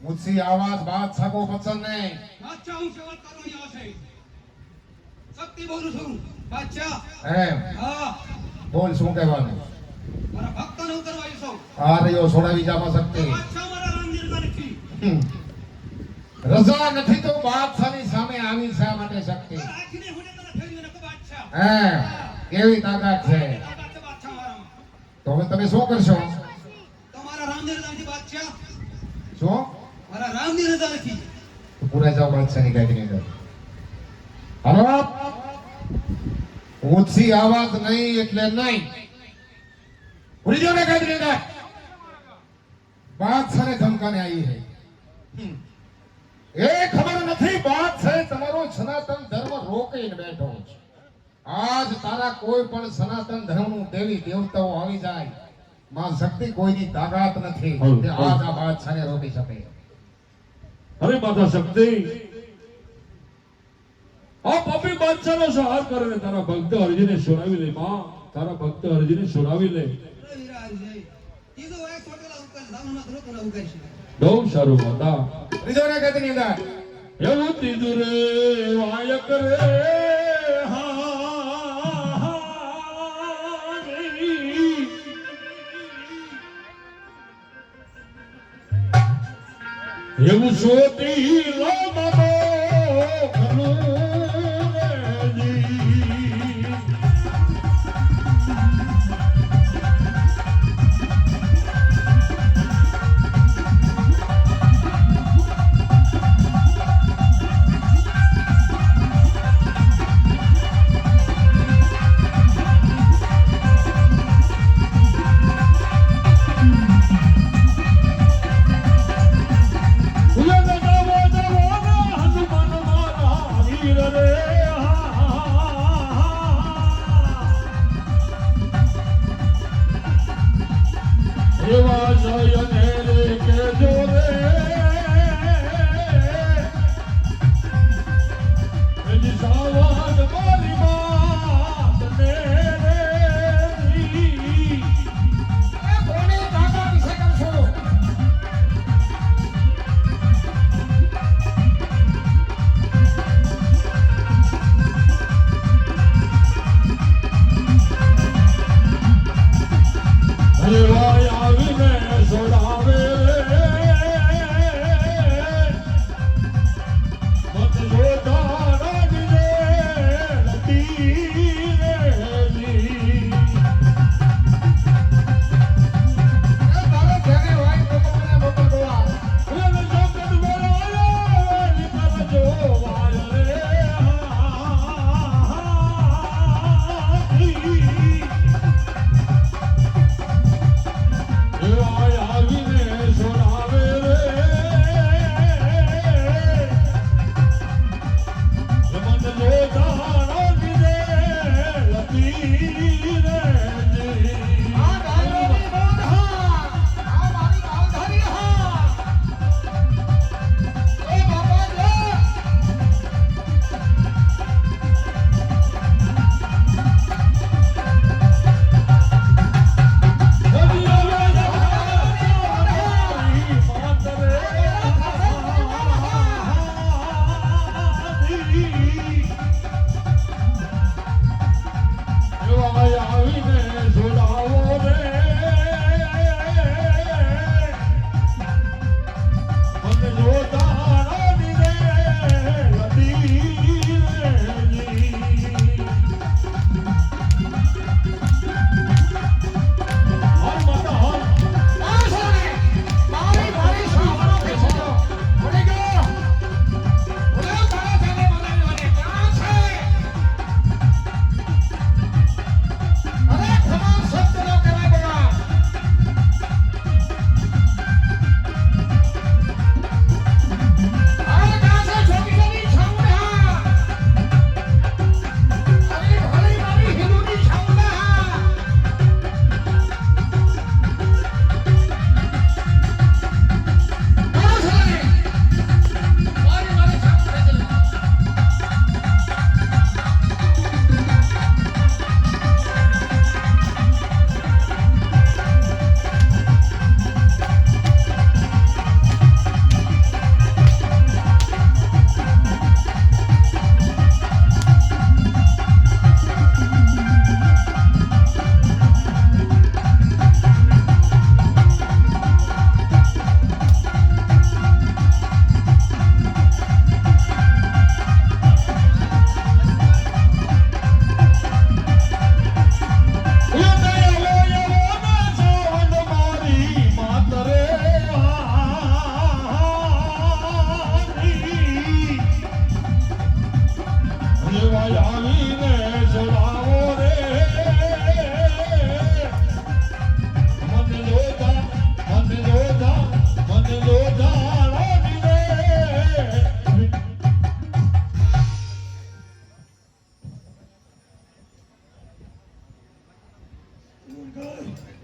मुझसे आवाज बादशाह को पसंद नहीं। बादशाह हूँ सेवा करवानी आवश्यक। शक्ति बोलूं છું બાદશાહ હા બોલ શું કહેવાનું? મારા ભક્તને ઉતરવાઈ છું આ રહ્યો છોડાવી જાવા શકતી બાદશાહ મારા રામદીરમાં નથી રજા નથી તો બાદશાહની સામે આવી શા માટે શક્તિ? આખીને હુને તને ફેરવી નાખો બાદશાહ કેવી તાકાત છે બાદશાહ મારામાં? તો હવે તમે શું કરશો? તમારા રામદીરથી બાદશાહ શું? મારા રામદીર નથી તો પૂરા જાઓ બાદશાહની ગાડીની અંદર। હાલો ऊंची आवाज नहीं એટલે નહીં પૂરી જો ને ગાડીની અંદર બાદશાહને ધમકાને આવી છે એ ખબર નથી બાદશાહ તમારો સનાતન ધર્મ રોકીને બેઠો છે। આજ તારા કોઈ પણ સનાતન ધર્મનું દેવી દેવતાઓ આવી જાય માં શક્તિ કોઈની તાકાત નથી કે આજ આ બાદશાહને રોકી શકે। अरे माता शक्ति आप अपनी बादशाह नो सहार करे तारा भक्त अर्जुन ने सुनावी ले मां तारा भक्त अर्जुन ने सुनावी ले ઈદો એક છોટેલા ઉકેલ સામના ધરોતના ઉકેલ છે દો સારું માતા રીજો ને ગાડીની અંદર એવું તીધું રે વાયક રે એવું સોતી લો મામો ખલું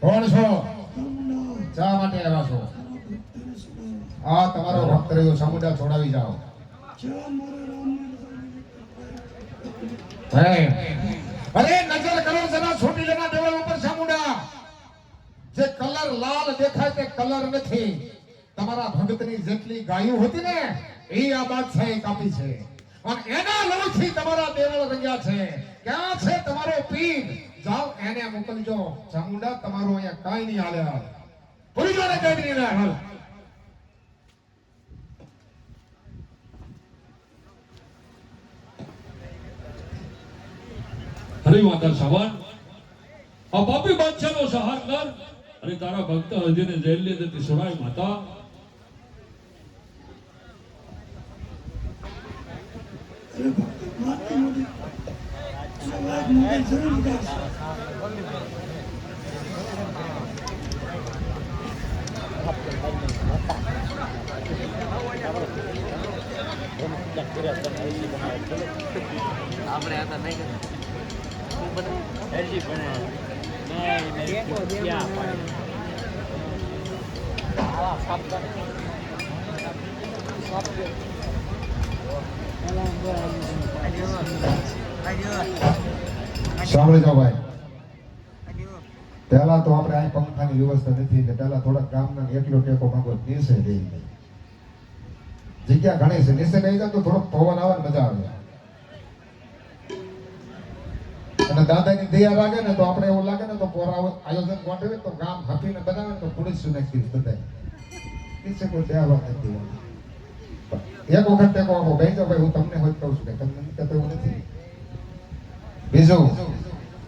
કોણ છો? શા માટે આવ્યા છો? આ તમારો ભક્ત રહ્યો ચામુંડા છોડાવી જાઓ. હે અરે નજર કરો જરા ચોટીલાના દેવળ ઉપર ચામુંડા. જે કલર લાલ દેખાય તે કલર નથી. તમારા ભક્તની જેટલી ગાયો હતી ને એ આ બાદશાહે કાપી છે અને એના લોહીથી તમારા દેવળ રંગ્યા છે. ક્યાં છે તમારો પીર? જાઓ એને મોકલજો. ચામુંડા તમારો અહીંયા કાઈ નહીં હાલે. ભૂલી જાને કઈ નહીં હાલ. હરી માતા સાવન આ પાપી બાદશાહનો સહાર કર અને તારા ભક્ત હજીને જેલ લે જતી સુનાય માતા. આપણે આ તો નહીં એલજી બને ક્યાં પાડી આવા સાપ સાંભળી જાઓ ભાઈ. પહેલા તો આપણે આ પંખાની વ્યવસ્થા નથી એટલે પહેલા થોડા ગામના એકલો ટેકો માંગો નીચે રહી જગ્યા ઘણી છે. નીચે રહી જાય તો થોડો પવન આવે ને મજા આવે. અને દાદાની દયા લાગે ને તો આપણે એવું લાગે ને તો પોરા આયોજન ગોઠવે તો ગામ હાથીને બનાવે ને તો પોલીસ નાખી બધાય નીચે કોઈ દયા નથી. એક વખત ટેકો આપો ભાઈ જાઓ ભાઈ. હું તમને હોય કહું છું કે તમને કહેતો એવું નથી. બીજું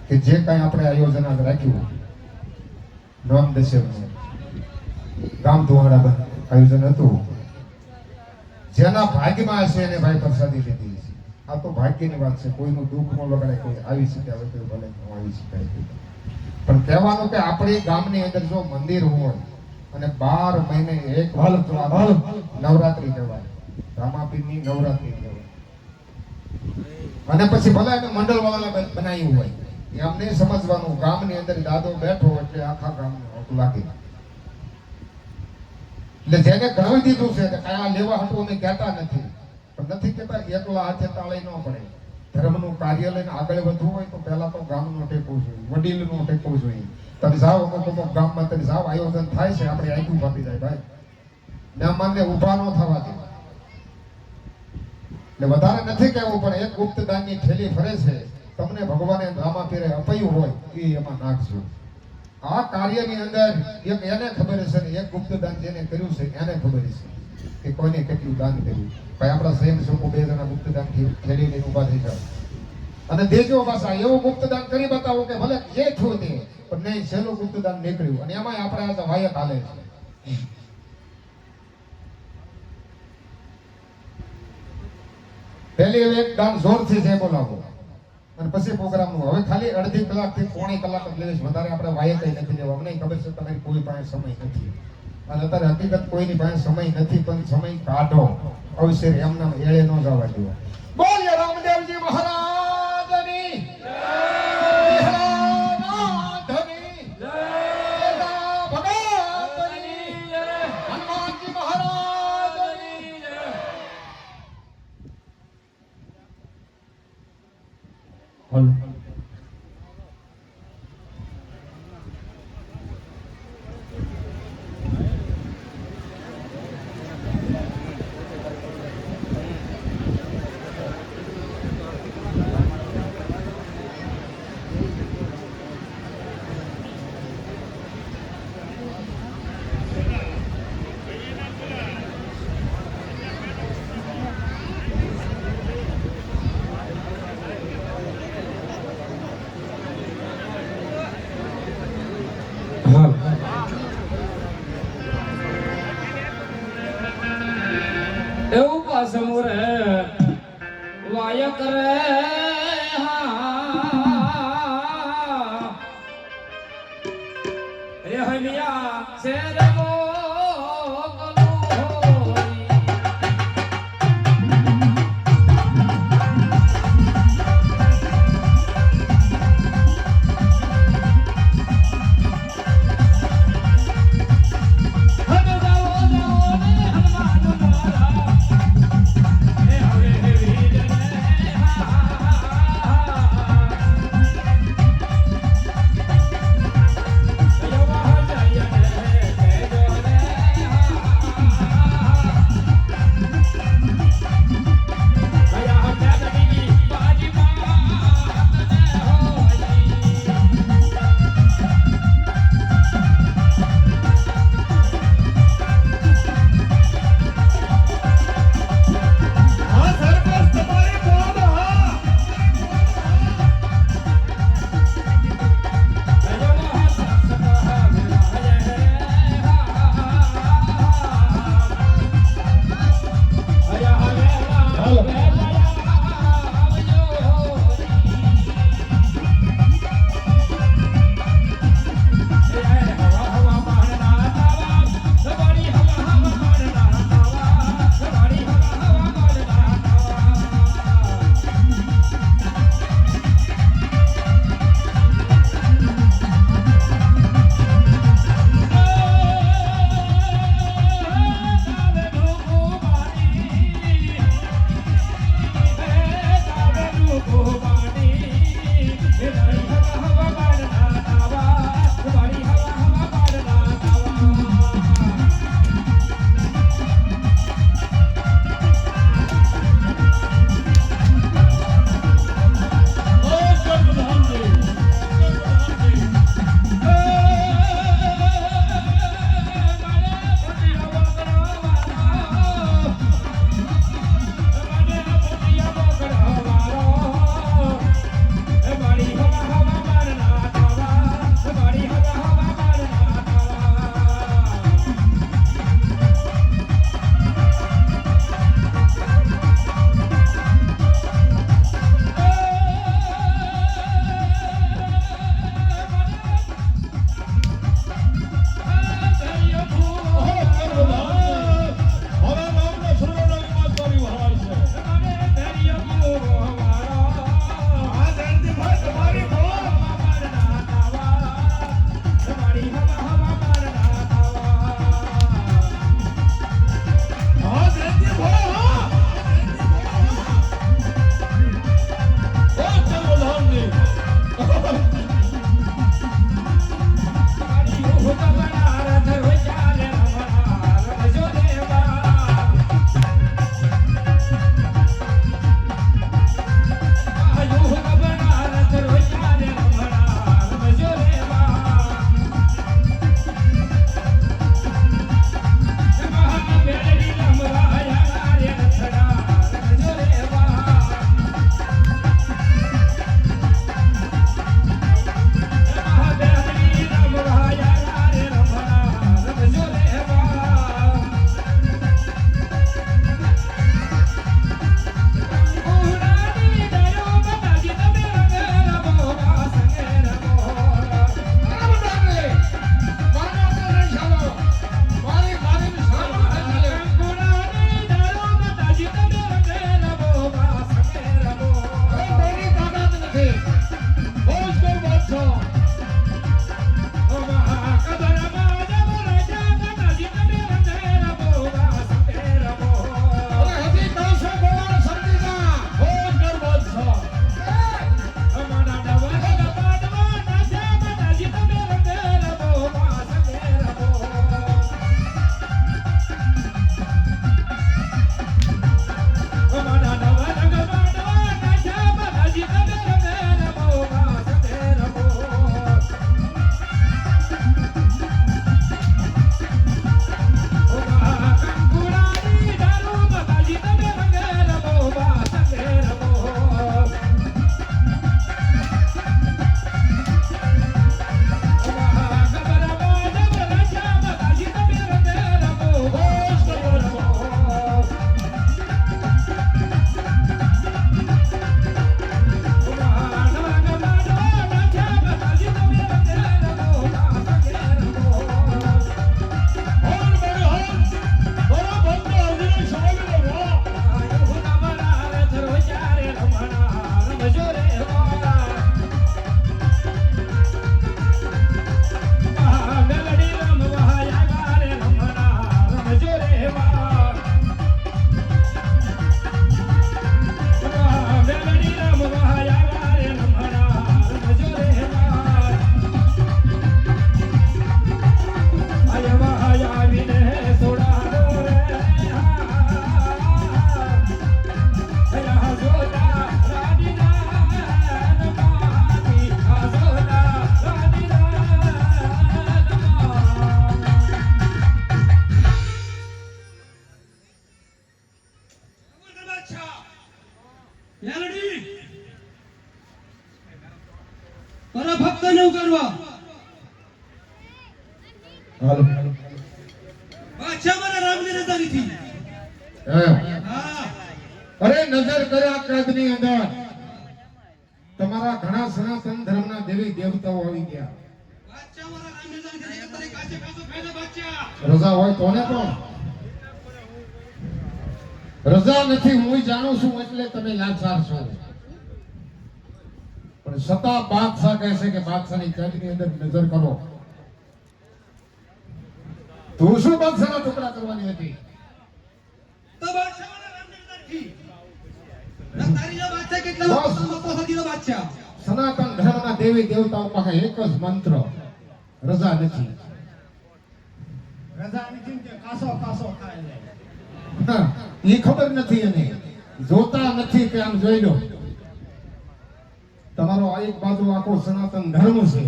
કે જે કાંઈ આપણે આયોજન રાખ્યું નામ દશેનું ગામ ધુવાડા બંધ આયોજન હતું. જેના ભાગ્યમાં હશે એને ભાઈ પ્રસાદી લીધી છે. આ તો ભાગ્યની વાત છે. કોઈનું દુઃખ ન લગાડે. કોઈ આવી શકે હવે કોઈ ભલે ન આવી શકાય. પણ કહેવાનું કે આપણી ગામની અંદર જો મંદિર હોય અને 12 મહિને એક નવરાત્રી કહેવાય. રામાપીરની નવરાત્રી કહેવાય. અને પછી ભલે એને મંડળ વાળા બનાવ્યું હોય એમને સમજવાનું ગામની અંદર દાદો બેઠો એટલે આખા ગામનું લાગે. એટલે જેને ગણાવી દીધું છે કે આ લેવા હતું અમે કહેતા નથી. પણ નથી કહેતા એકલા હાથે તાળી ન પડે. ધર્મનું કાર્ય લઈને આગળ વધવું હોય તો પહેલા તો ગામનો ટેકો જોઈએ, વડીલનો ટેકો જોઈએ. તમે જાઓ અમુક ગામમાં તમે જાઓ આયોજન થાય છે આપણે આખું ફાટી જાય ભાઈ. મહેમાનને ઊભા ન થવા દે. એટલે વધારે નથી કહેવું પણ એક ગુપ્ત દાનની થેલી ફરે છે. તમને ભગવાને રામા પીરે અપાયું હોય એ એમાં નાખજો. આ કાર્યની અંદર એક એને ખબર છે ને એક ગુપ્ત દાન જેને કર્યું છે એને ખબર છે કે કોઈને કેટલું દાન કર્યું. ભાઈ આપણા સ્વયં સમૂહ 2 જણા ગુપ્ત દાન થેલી લઈને ઊભા થઈ જાવ અને દેજો પાછા એવું ગુપ્ત દાન કરી બતાવો કે ભલે જે થયું તે પણ નહીં છેલ્લું ગુપ્ત દાન નીકળ્યું. અને એમાં આપણે આ વાયક હાલે છે. પહેલી એક દાન જોરથી છે બોલાવો અને પછી પ્રોગ્રામનું. હવે ખાલી અડધી કલાકથી પોણી કલાક જ લેવીશ. વધારે આપણે વાયક નથી લેવા. અમને ખબર છે તમારી કોઈ પાસે સમય નથી અને અત્યારે હકીકત કોઈની પાસે સમય નથી. પણ સમય કાઢો. અવસર એમના એળે ન જવા દેવા. બોલ રામદેવજી મહારાજની જય. ભગવાનની જય. હનુમાનજી મહારાજની જય. હલો એવું પાસમ રે વાયક રે રે હમિયા શેર પર ભક્ત ને ઉગાડવા હાલો બાદશાહ મારા રામની રજા નથી એમ હા અરે નજર કર્યા કદની અંદર તમારા ઘણા સનાતન ધર્મના દેવી દેવતાઓ આવી ગયા બાદશાહ મારા રામની રજા નથી તારે કાચે કાચો ફાયદા બાદશાહ રજા હોય તો ને કોણ રજા નથી હું જાણું છું એટલે તમે લાચાર છો પણ છતાં બાદશાહ કહે છે કે બાદશાહની કદની અંદર નજર કરો તું શું બાદશાહના ટુકડા કરવાની હતી તો બાદશાહ મારા રામની રજા નથી ના તારી જો બાદશાહ કેટલા બસ. મતો હતી બાદશાહ સનાતન ધર્મના દેવી દેવતાઓ પાસે એક જ મંત્ર રજા નથી રજા નથી કે કાસો કાસો ખાય લે હા, એ ખબર નથી એને જોતા નથી કે આમ જોઈ લો તમારો આ એક બાજુ આખો સનાતન ધર્મ છે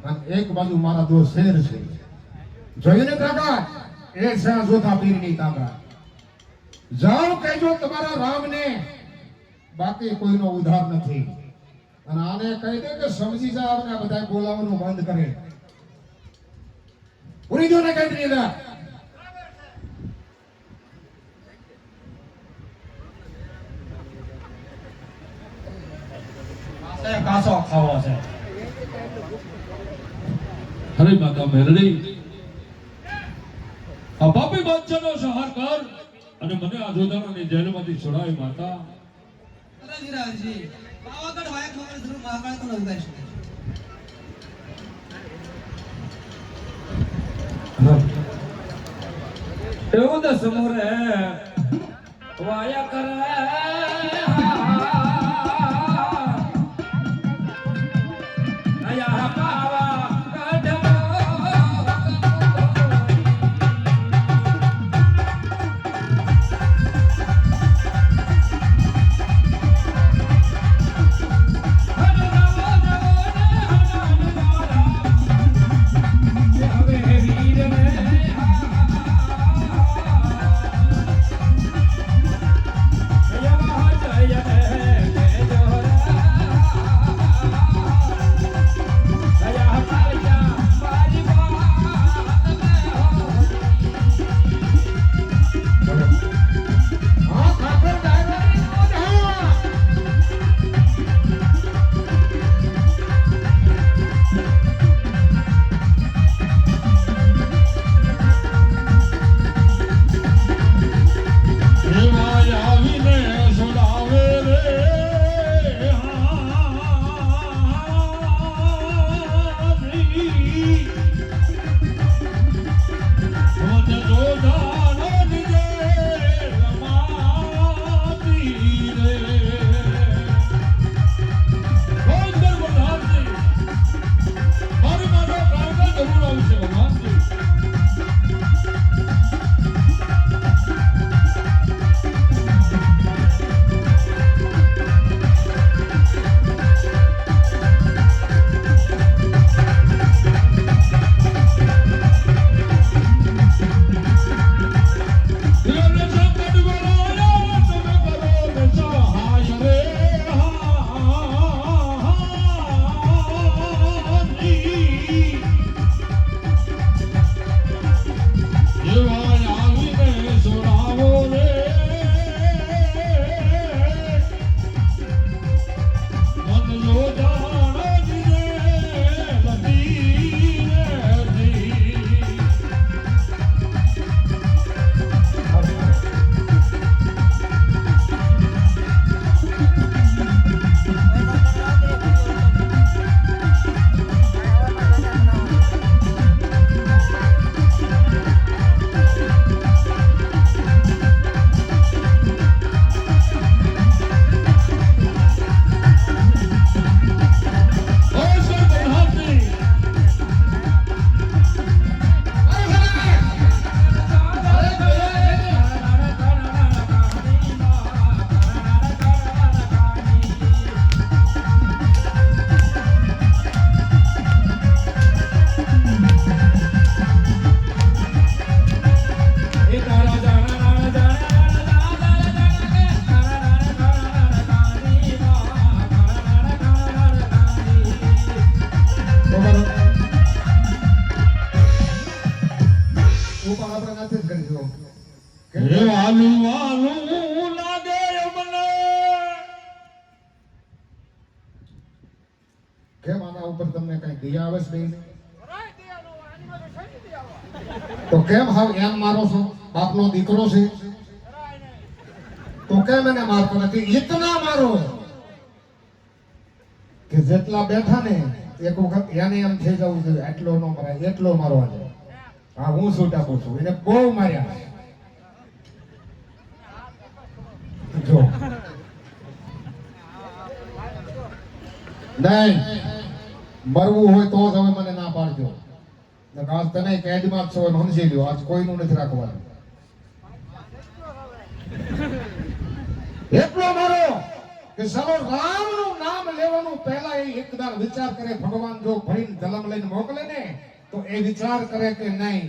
અને એક બાજુ મારા દો શેર છે જોઈને કાકા એ છે આ જોતા પીરની તાકાત જાઓ કહેજો તમારા રામને બાકી કોઈનો ઉધાર નથી અને આને કહી દે કે સમજી જા અને આ બધા બોલાવવાનું બંધ કરે પૂરી દો ને કઈ દીધા કાસે કાસો ખાવો છે હરે માતા મેરડી આ પાપી બાદશાહનો સંહાર કર અને મને આ જોધાણાની જેલમાંથી છોડાવી માતા અરે વિરાજજી પાવાગઢ વાયક મંગળ ધ્રુવ મહાકાળ તો નંદાય છે એવું તો સમોરે વાયા કરે આયા પાવા કાઢો હવે વીર ને હે વાલું વાલું લાગે મને કેમ આના ઉપર તમને કઈ દયા આવે છે બેન? તો કેમ હાવ એમ મારો છો? બાપનો દીકરો છે તો કેમ એને મારતો નથી? ઇતના મારો કે જેટલા બેઠા ને એક વખત એને એમ થઈ જવું જોઈએ એટલો નો મરાય, એટલો મારવા છે. હા, હું શું ટાકું છું, એને બહુ માર્યા જો નહીં મરવું હોય તો જ હવે મને ના પાડજો. આજ તને કેદમાં જ છો એમ સમજી લ્યો. આજ કોઈનું નથી રાખવાનું. એટલો મારો કે સાલો રામનું નામ લેવાનું પહેલા એ એકદાર વિચાર કરે. ભગવાન જો ભણીને જન્મ લઈને મોકલે ને તો એ વિચાર કરે કે નહીં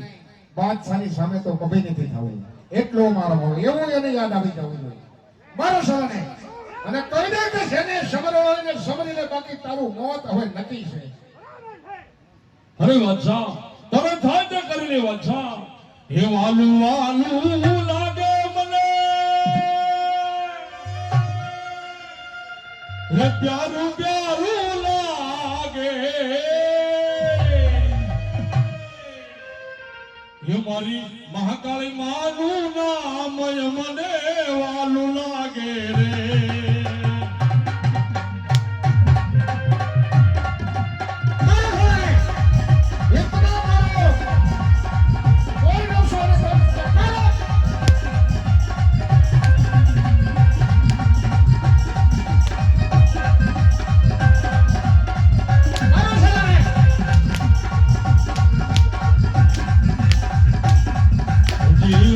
બાદશાહની સામે તો કભી નથી થવું. એટલો મારો એવું એને યાદ આવી જવું જોઈએ મારો સવાને. અને કહી દે કે જેને સમરો હોય ને સમરી લે, બાકી તારું મોત હવે નક્કી છે. અરે વાંચા તમે થાય તે કરી લે વાંચા. હે વાલું વાલું લાગે મને હે પ્યારું પ્યારું લાગે હે મારી મહાકાળી માનું નામ મને વાલું લાગે રે.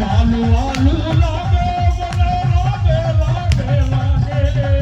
વાલું વાલું લાગે મને લાગે લાગે લાગે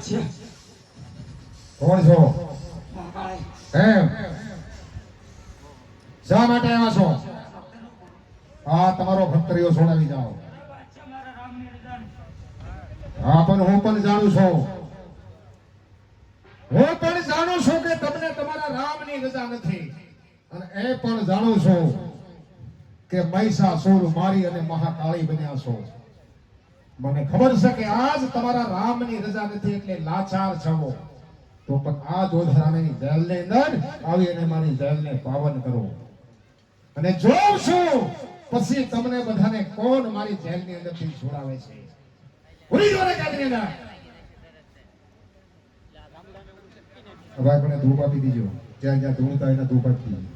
છે કોણ છો મહાકાળી એમ શા માટે આવ્યા છો આ તમારો ભક્તરીઓ છોડાવી જાઓ હા પણ હું પણ જાણું છું કે તમને તમારા રામની રજા નથી અને એ પણ જાણું છું કે મહિષાસુર મારી અને મહાકાળી બન્યા છો મને ખબર છે કે આજ તમારા રામની રજા નથી એટલે લાચાર છો તો પણ આ જોધરાની જેલની અંદર આવી અને મારી જેલને પાવન કરો અને જોઉં છું પછી તમને બધાને કોણ મારી જેલની અંદરથી છોડાવે છે ઉરી જોરે કાઢીને ના હવે આપણે ધૂપ આપી દીજો જ્યાં જ્યાં ધૂળતા એના ધૂપ આપી દીજો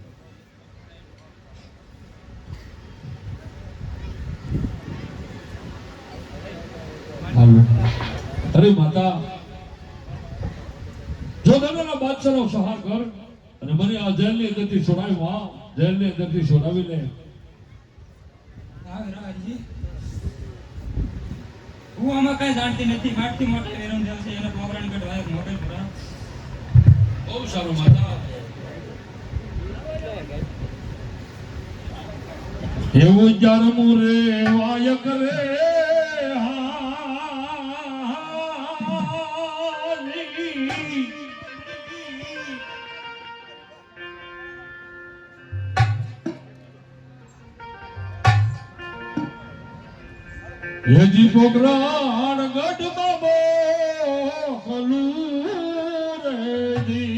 અરે માતા જો દાદાના બાદશાહનો સહાર કર અને મને આ જેલની અંદરથી છોડાવી માં જેલની અંદરથી છોડાવી લે નાગરાજજી હું આમાં કઈ જાણતી નથી માટી મોટી વેરણ છે એને પ્રોગ્રામ કઢવાય મોડેલ કરા બહુ સારું માતા એવું જરમું રે વાય કરે હેજી પોગરાણ ગઢ બાબો ખલું રેજી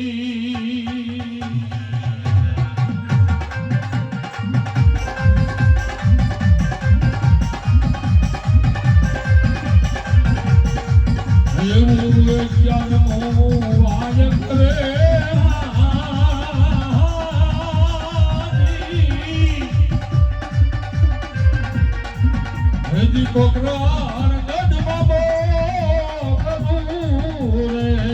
એવું ક્યારનો વાય કરે હેજી પોગરાણ ગઢ બાબો ખલું રે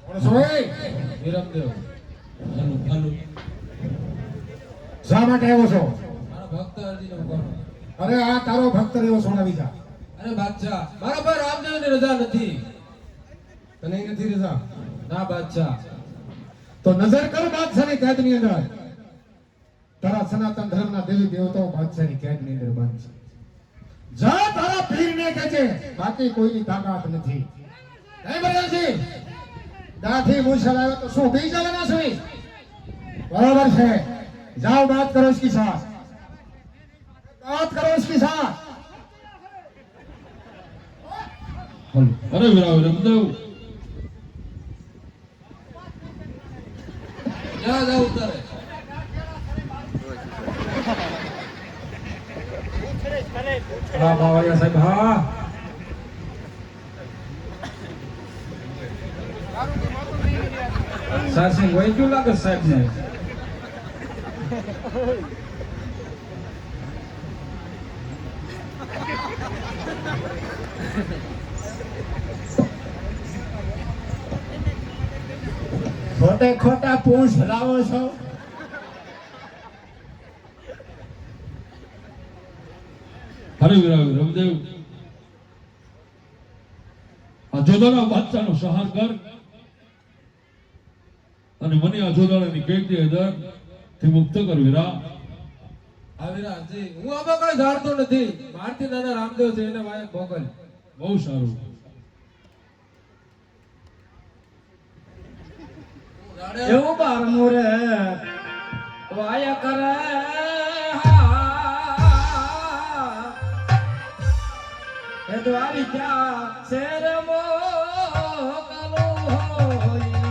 કોણ છો એ? વિરમદેવ હાલો હાલો શા માટે આવ્યો છો? મારા ભક્ત અરજીનો કોણ અરે આ તારો ભક્ત રહ્યો સોનાવી જા. અરે બાદશાહ મારા પર રામદેવની રજા નથી તને નથી રજા? ના બાદશાહ તો નજર કર બાદશાહની કેદની અંદર. તારા સનાતન ધર્મના દેવી દેવતાઓ બાદશાહની કેદની અંદર બંધ છે. જા તારા પીરને કહેજે બાકી કોઈની તાકાત નથી. નહીં બરાબર? દાઢી મૂછલ આવે તો શું બી જવાના છો? બરાબર છે. जाओ बात करो इसके साथ, बात करो इसके साथ. અરે વીરા વિરમદેવ ક્યાં જાવ તારે હા બાવળિયા સાહેબ હા સારસિંગ વહી ગયું લાગે સાહેબ ને ખોટે ખોટા પૂંછ લાવો છો. અરે વીરા વિરમદેવ આ જોધાના બાદશાહનો સહાર કર અને મને આ જોધાની કેદની અંદર થી મુક્ત કર વીરા. હા વિરાજી હું આમાં કઈ ધારતો નથી મારથી નાના રામદેવ છે એને વાયક મોકલ બહુ સારું. એવું બાર મોરે વાય કરે એ દ્વારી ક્યાં શેર મો કાલો હોય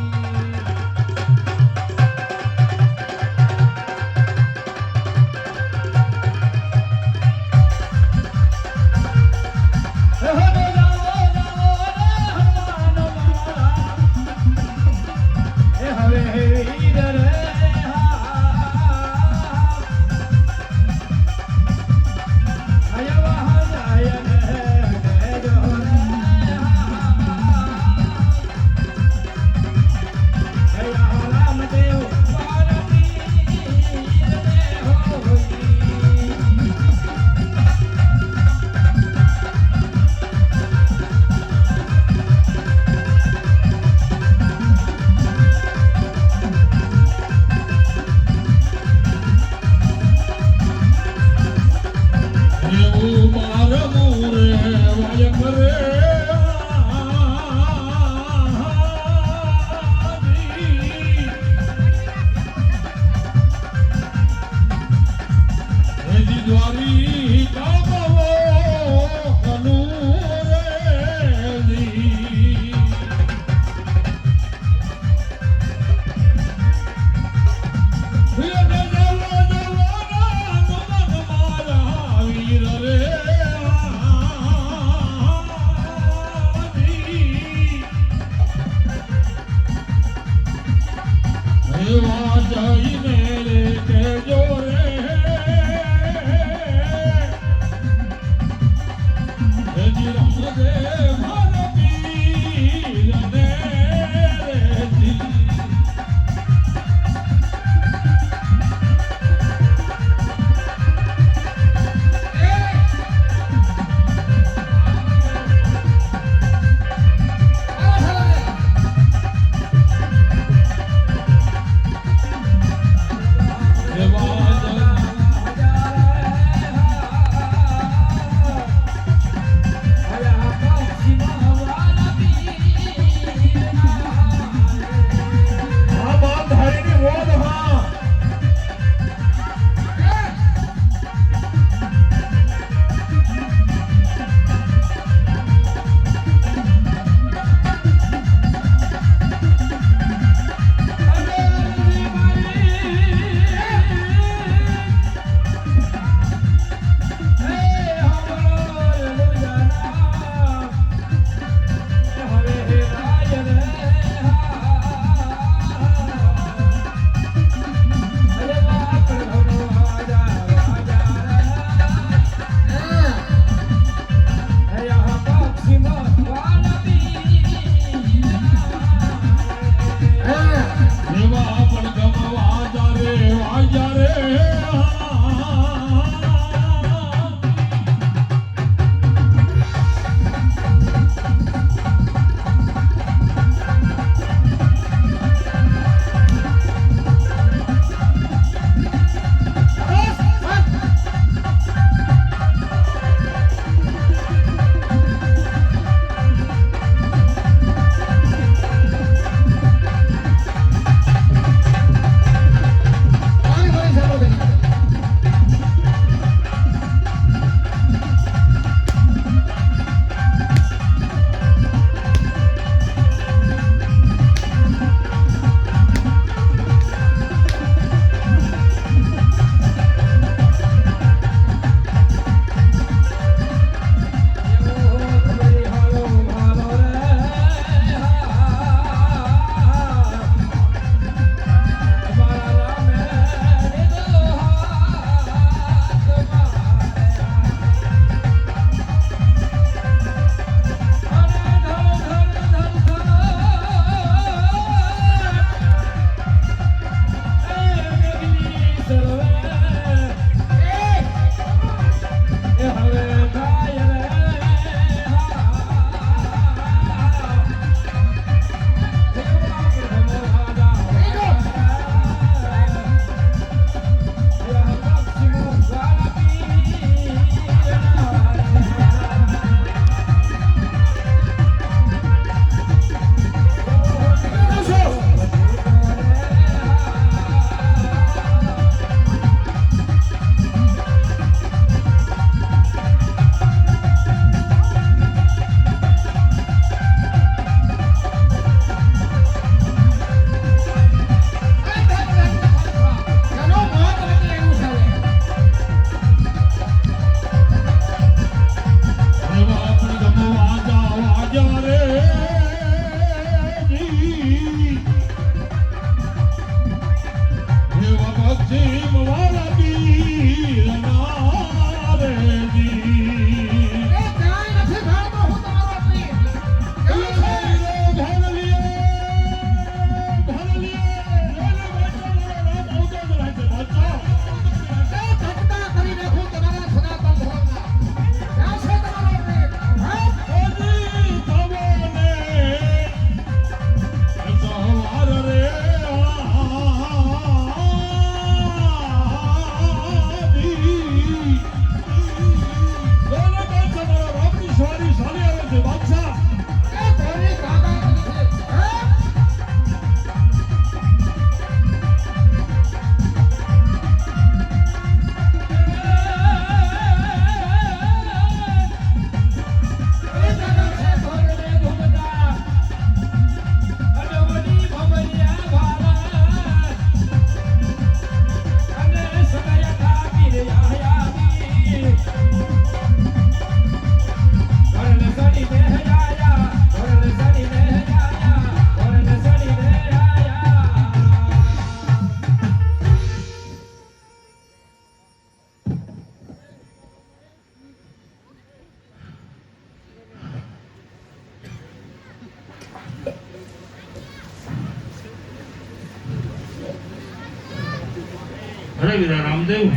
અરે વીરા રામદેવ,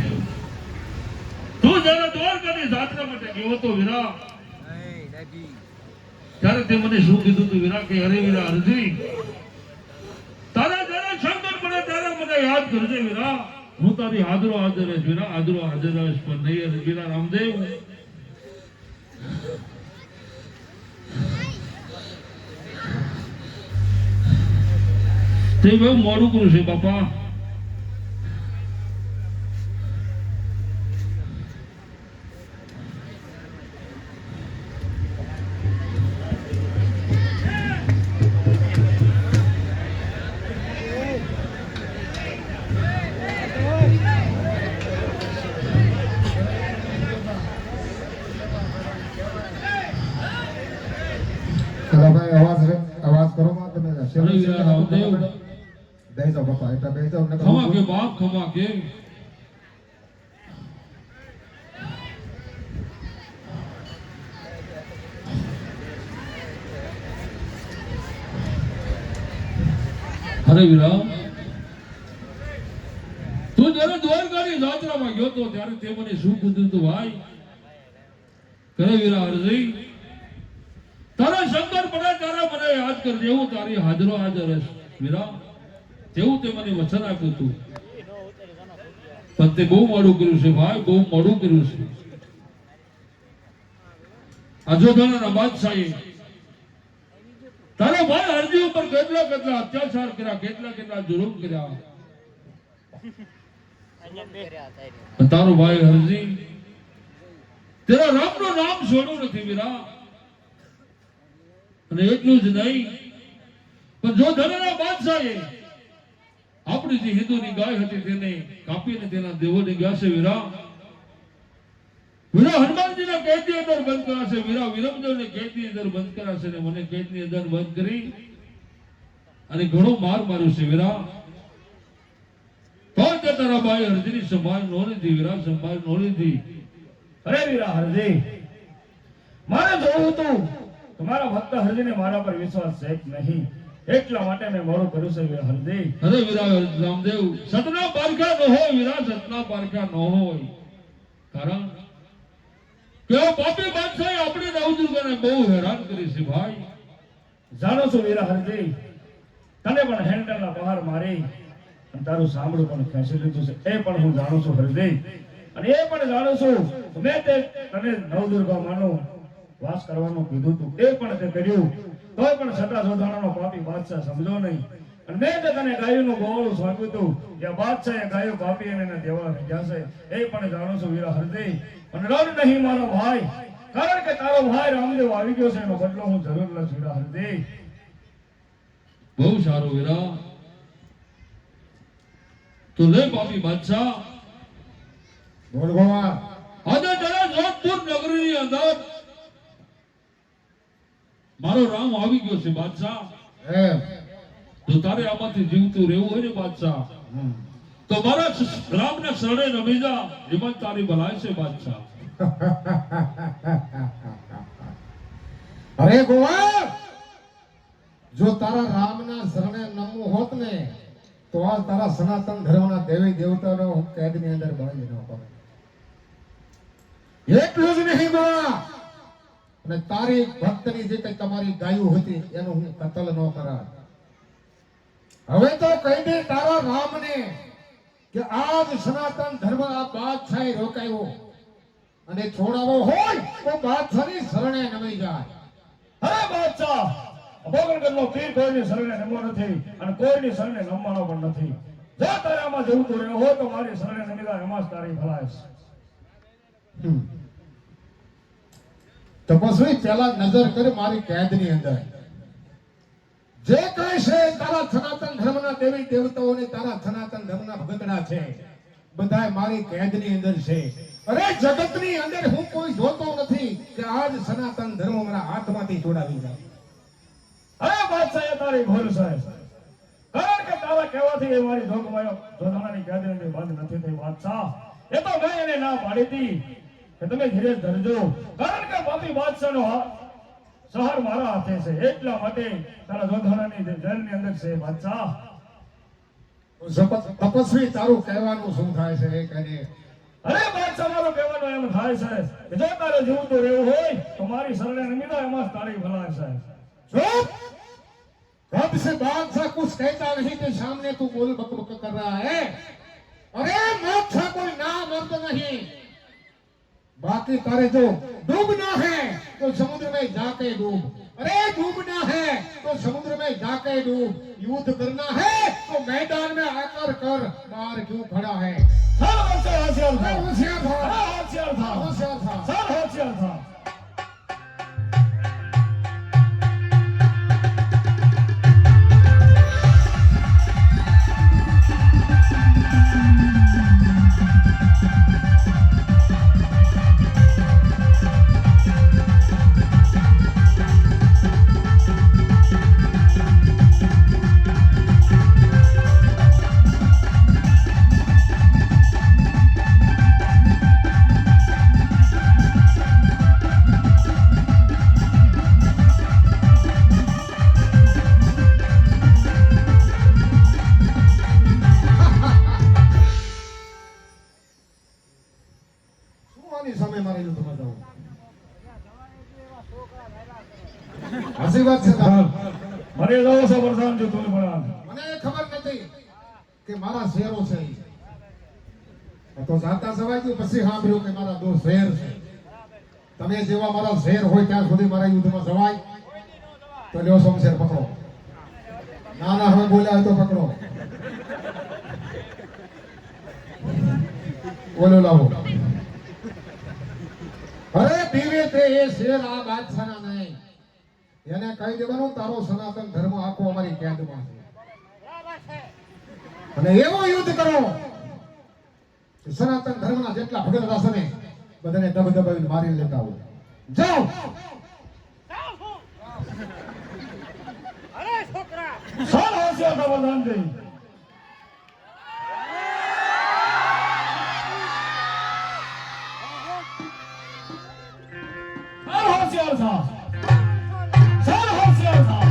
તું જયારે દ્વારકાની જાત્રા માટે ગયો હતો વીરા, ત્યારે તે મને શું કીધું તું વીરા કે અરે વીરા અરજી, તારા જયારે શંકર પડે ત્યારે મને યાદ કરજે વીરા, હું તારી હાજરો હાજર રહીશ વીરા, હાજરો હાજર રહીશ પણ નહીં વીરા રામદેવ. તે બહુ મોડું કર્યું છે બાપા. ભાઈ અવાજ કરો માં તમે અરે વીરા રામદેવ, બેસી જાઓ બાપા, એટલે બેસી જાઓ. ખમા કે બાપ ખમા કે. અરે વીરા, તું જયારે દ્વારકાની જાત્રામાં ગયો તો ત્યારે તે મને શું કીધું તું ભાઈ? કરે વીરા અરજી, તારા શંકર પડે તારા મને યાદ કરજે, હું તારી હાજરો હાજર રહીશ વીરા, તેવું તે મને વચન આપ્યું હતું. પણ તે બહુ મોડું કર્યું છે ભાઈ, બહુ મોડું કર્યું છે. અયોધ્યાના બાદશાહે તારા ભાઈ અરજી ઉપર કેટલા કેટલા અત્યાચાર કર્યા, કેટલા કેટલા જુલુમ કર્યા. તારો ભાઈ અરજી તેરા રામનું નામ છોડ્યું નથી વીરા. અને એટલું જ નહીં, પણ જો ધનના બાદશાહે આપણી જે હિન્દુની ગાય હતી તેને કાપીને તેના દેવોની ગયા છે વીરા. વીરા હનુમાનજીના કેદની અંદર બંધ કરાશે વીરા, વિરમદેવને કેદની અંદર બંધ કરાશે ને મને કેદની અંદર બંધ કરી અને ઘણો માર માર્યો છે વીરા. તો તે તારા ભાઈ હરજીની સંભાળ નો લીધી વીરા, સંભાળ નો લીધી. અરે વીરા હરજી, મારે જોવું હતું તમારા ભક્ત હરજીને મારા પર વિશ્વાસ છે કે નહીં, એટલા માટે મેં મોડું કર્યું છે વીરા હરજી. અરે વીરા રામદેવ, સતના પારખા ન હોય વીરા, સતના પારખા ન હોય. કારણ કે પાપી બાદશાહે આપણી નવદુર્ગાને બહુ હેરાન કરી છે ભાઈ. જાણો છો વીરા હરજી, તને પણ હેન્ડલના પહાર મારી અને તારું સાંભળું પણ ખેંચી લીધું છે, એ પણ હું જાણું છું હરજી. અને એ પણ જાણું છું મેં તે તને નવદુર્ગા માનું વાસ કરવાનું કીધું તું, એ પણ તે કર્યું. તોય પણ છતાં જોધાણાનો પાપી બાદશાહ સમજો નહીં. અને મેં તે તને ગાયોનું ગોવાળું સોંપ્યું હતું, કે બાદશાહે ગાયો કાપી અને એને દેવા ગયા છે, એ પણ જાણું છું વીરા હરજી. અને રડ નહીં મારો ભાઈ, કારણ કે તારો ભાઈ રામદેવ આવી ગયો છે, એનો બદલો હું જરૂર લઈશ વીરા હરજી. બહુ સારું વીરા. તો લે પાપી બાદશાહ, બોલ ગોવા. આજે તારા જોધપુર નગરીની અંદર મારો રામ આવી ગયો છે બાદશાહ. એમ જો તારે આમાંથી જીવતું રહેવું હોય ને બાદશાહ, તો મારા રામના શરણે નમી જા, એમાં તારી ભલાઈ છે બાદશાહ. અરે ગોવા, જો તારા રામના શરણે નમવું હોત ને તો આ તારા સનાતન ધર્મના દેવી દેવતાનો હું કેદની અંદર બાંધી ન પડે. એટલું જ નહીં ગોવા, અને તારી ભક્તની જે કઈ તમારી ગાયું હતી એનું હું કતલ ન કરા. હવે તો કહી દે તારા રામને કે આજ સનાતન ધર્મ આ બાદશાહે રોકાયો અને છોડાવો હોય તો બાદશાહની શરણે નમી જાય. અરે બાદશાહ, અભોગણગઢનો પીર કોઈની શરણે નમવો નથી અને કોઈની શરણે નમવાનો પણ નથી. જો તારે આમાં જવું તો રહ્યો હોય તો મારી શરણે નમી જાય, એમાં જ તારી ભલાઈ છે. તપસ્વી પેલા નજર કરી મારી કેદની અંદર જે કઈ છે તારા સનાતન ધર્મના દેવી દેવતાઓને તારા સનાતન ધર્મના ભગતડા છે, બધાય મારી કેદની અંદર છે. અરે જગતની અંદર હું કોઈ જોતો નથી કે આજ સનાતન ધર્મ મારા હાથમાંથી છોડાવી જાય. અરે બાદશાહ, તારી ભૂલ છે, કારણ કે તારા કહેવાથી એ મારી જોગમાયો જોધાણાની કેદની અંદર બંધ નથી થઈ. બાદશાહ, એ તો મેં એને ના પાડી હતી કે તમે ધીરે ધરજો, કારણ કે પાપી બાદશાહનો સહાર મારા હાથે છે, એટલા માટે તારા જોધાણાની જેલની અંદર છે. બાદશાહ, તપસ્વી તારું કહેવાનું શું થાય છે એ કહેજે. અરે બાદશાહ મારો કહેવાનો એમ થાય છે કે જો તારે જીવતું રહેવું હોય તો મારી શરણે નમી જા, એમાં જ તારી ભલાઈ છે. चुप! कब से बादशाह कुछ कहता नहीं कि सामने तू बोल बक बक कर रहा है? अरे मोक्ष कोई नाम मर्द नहीं. बाकी तारे जो डूबना है तो समुद्र में जाके डूब. अरे डूबना है तो समुद्र में जाके डूब. युद्ध करना है तो मैदान में आकर कर. बाहर क्यों खड़ा है? ચાલ બાદશાહ હોશિયાર થા. होशियार था, હા, હોશિયાર થા. होशियार था. ચાલ હોશિયાર થા. શું આની સામે મારેલું તમે કહો? હસી વાત છે તારી. મને જાઓ છો વરદાન જો તું ભણા. મને એ ખબર નથી કે મારા શેરો છે ઈ. તો જાતા સવાય ગયું પછી સાંભળ્યું કે મારા દો શેર છે. તમે જેવા મારા શેર હોય ત્યાં સુધી મારા યુદ્ધમાં જવાય તો લ્યો શમશેર પકડો. ના ના હવે બોલ્યા હોય તો પકડો. બોલો લાવો. અરે પીવે તે એ શેર આ બાદશાહના નહીં. એને કહી દેવાનું તારો સનાતન ધર્મ આખો અમારી કેદમાં છે અને એવો યુદ્ધ કરો કે સનાતન ધર્મના જેટલા ભગત હશે ને બધાને દબદબાવીને મારી લેતા હોય. જાઓ. ચાલ હોશિયાર થા વરદાન જઈ. ચાલ હોશિયાર થા. ચાલ હોશિયાર થા.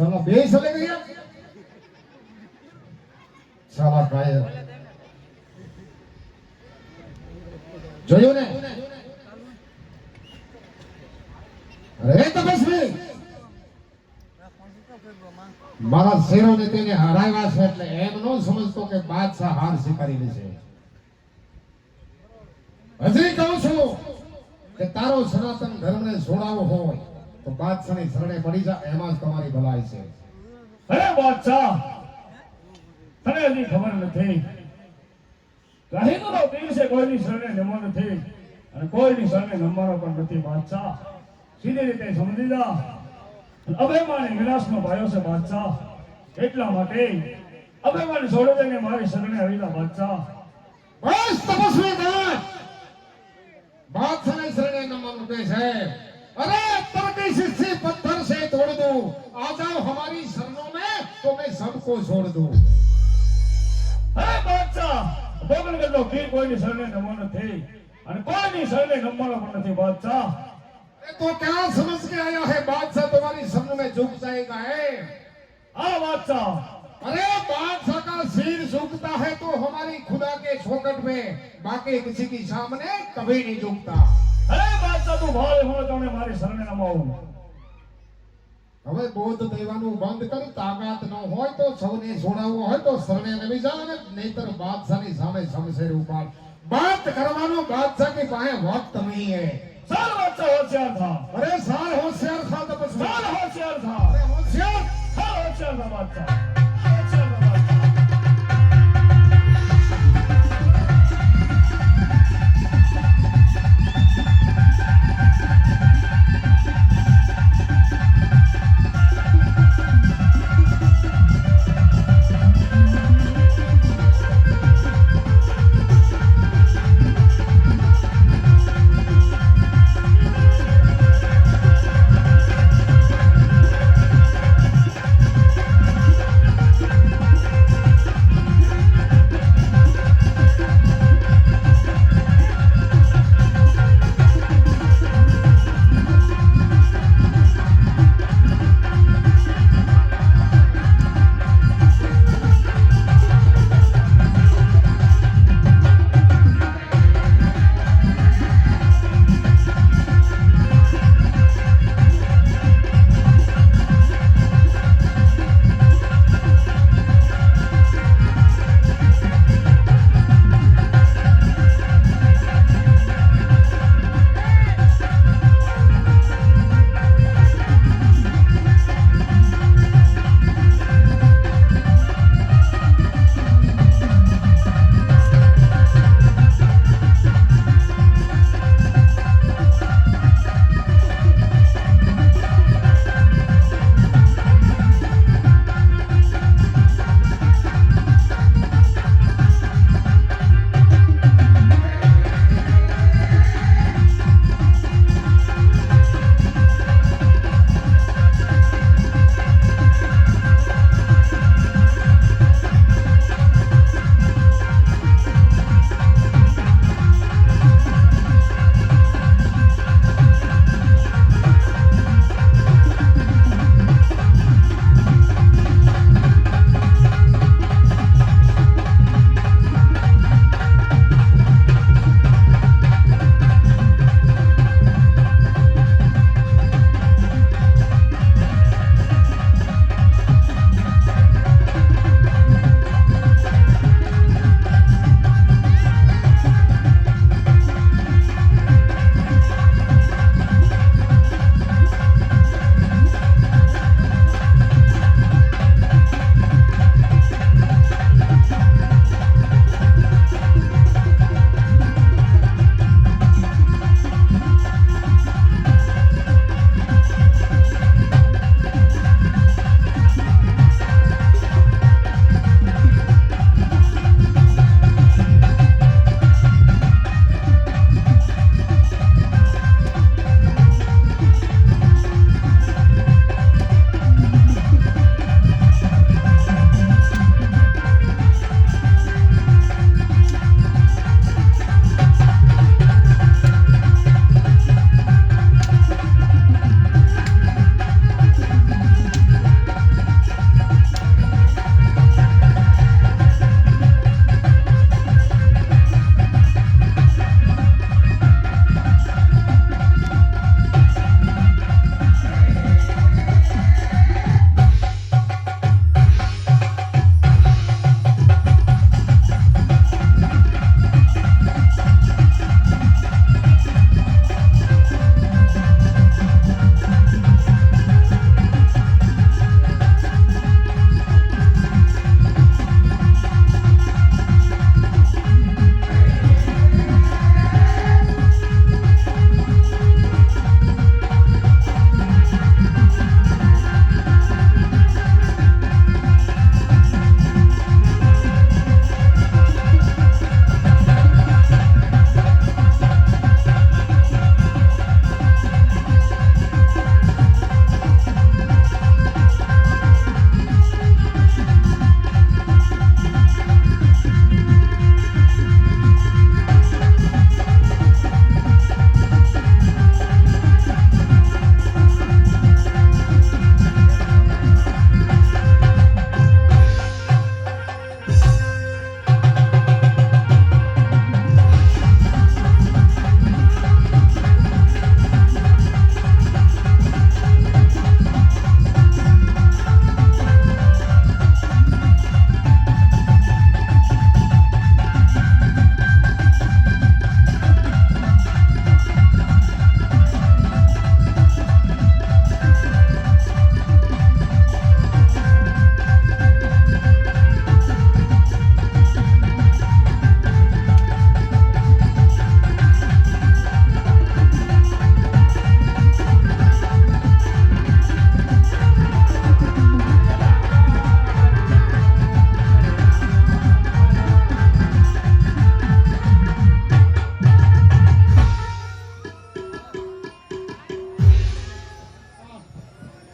સાલા બે ચલે ગયા સાલા કાયર જોયું ને અરે તપસ્વી મારા શેરોને તેને હરાવ્યા છે એટલે એમ ન સમજતો કે બાદશાહ હાર સ્વીકારી લેશે હજી કહું છું કે તારો સનાતન ધર્મને છોડાવવો હોય તો બાદશાહની શરણે પડી જા એમાં જ તમારી ભલાઈ છે અરે બાદશાહ તને હજી ખબર નથી હિન્દુનો દિવસે કોઈની શરણે નમો નથી અને કોઈની શરણે નમવાનો પણ નથી બાદશાહ સીધી રીતે સમજી જા અભિમાની વિનાશનો ભાયો છે બાદશાહ એટલા માટે અભિમાન છોડી દઈને મારી શરણે આવી જા બાદશાહ બસ તપસ્વી દાન बादशाह शरणे नमन के है अरे तर्क से पत्थर से तोड़ दो आ जाओ हमारी शरणों में तो मैं सबको छोड़ दूं અરે બાદશાહ બોગલ ગલ્લો પીર કોઈની શરણે નમો નથી અને કોઈની શરણે નમવાનો પણ નથી બાદશાહ तो क्या समझ के आया है बादशाह तुम्हारी शरण में झुक जाएगा है આ બાદશાહ अरे बादशाह का सिर झुकता है तो हमारी खुदा के चौखट में बाकी किसी की सामने कभी नहीं झुकता અરે બાદશાહ તું ભાવે હું તમને મારી શરણે નમાવું હવે બોધ દેવાનું બંધ કર તાકાત ન હોય તો સૌને છોડાવવો હોય તો શરણે નમી જા અને નહીતર બાદશાહની સામે શમશેર ઉપાડ बात करवानो बादशाह के पाए वक्त नहीं है સાલ બાદશાહ હોશિયાર થા अरे साल होशियार था तपस्वी સાલ હોશિયાર થા अरे होशियार સાલ હોશિયાર થા બાદશાહ